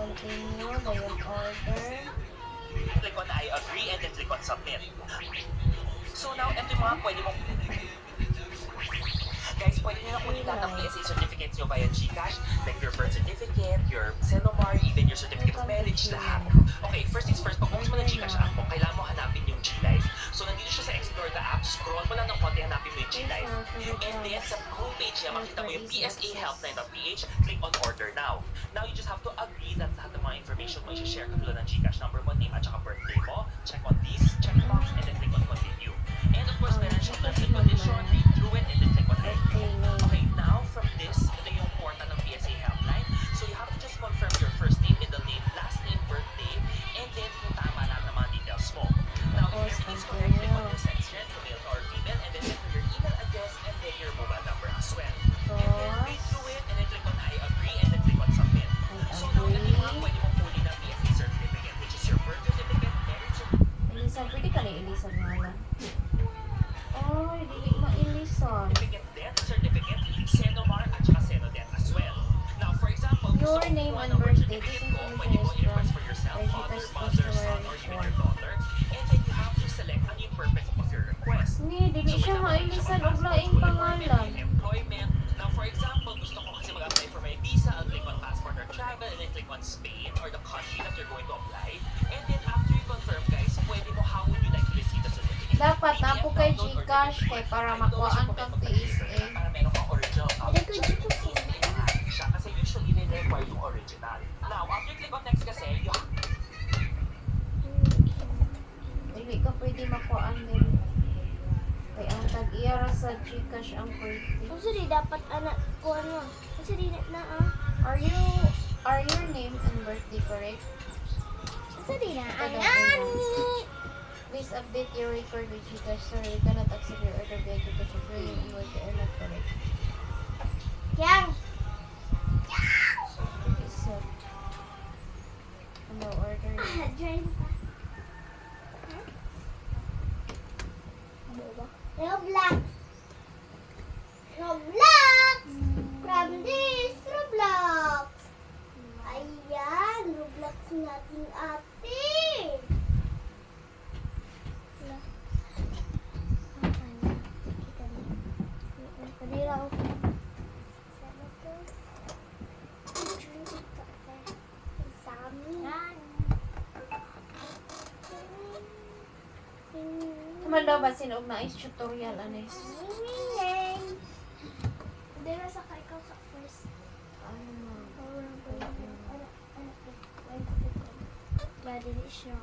continue, dayon order. Click on I agree and then click on submit. So now, ito yung mga pwede mong... Guys, pwede nyo na kunin lahat ng PSA certificates nyo via GCash, like your birth certificate, your Senomar, even your certificate of marriage, lahat. Okay, first things first, pag bukos mo ng GCash app mo, kailangan mo hanapin yung GLife. So, nandito siya sa Explore the app, scroll mo lang ng konti, hanapin mo yung GLife. And then, sa homepage niya, makita mo yung psahelpline.ph, click on order now. Now, you just have to agree that lahat ng mga information mo i-share katulad ng GCash number mo, name, at saka birthday mo. Check on this, check box, and then click on continue. And of course, meron siyang terms and condition, read through it, and then click on I agree. Okay, now from this, ito yung portal ng PSA Helpline. So you have to just confirm your first name, middle name, last name, birthday, and then kung tama lahat ng mga details mo. Now, if everything's correct, click on the send to male or female, and then enter your email address and then your mobile number as well. And then read through it, and then click on I agree, and then click on submit. So now, ito yung mga pwede mong kunin ng PSA certificate, which is your birth certificate, marriage certificate, Elisa, pwede ka na Elisa nga lang. Oh, hindi ma-Elisa. death certificate, Senomar, at saka Senodet as well. Now, for example, Your gusto name mo and ng birth birthday. This certificate ko, information pwede mo is i-request from for yourself, father, Regitas mother, son, Customer or even Report. your daughter, and then you have to select ano yung purpose of your request. Hindi, dili So, for siya example, ma-Elisa gusto ko og passport laing to pangalan. employment. Now, for example, gusto ko kasi mag-apply for my visa, I'll click on passport or travel, and then click on Spain or the country that you're going to apply. And then after you confirm, guys, pwede mo how would you like to receive the certificate. Dapat PDF napo kay download or GCash PDF. kay para I know makuhaan siya kang po may PSA. para meron kang original copy. Hindi ko GCash eh. Siya kasi usually require yung original. Now, after you click on next kasi, you have Dili ka pwede makuhaan din. Kay ang tag-iyara sa GCash ang pwede. Kasi di dapat anak ko ano. Kasi di na Are your name and birthday correct? Kasi di na Ano? ani. Please update your record with GCash. Sorry, we cannot accept your order via GCash if your name and birthday are not correct. Yang. So, ano order niya? Join pa. Ano ba? Roblox. Roblox. From this Roblox. Ayan, Roblox natin ate. Wala. Kita mo. Kanila ako. Sana to. Kaman daw ba sinog na is tutorial anis? Hindi na sa ikaw sa first. Ano? Badi siya.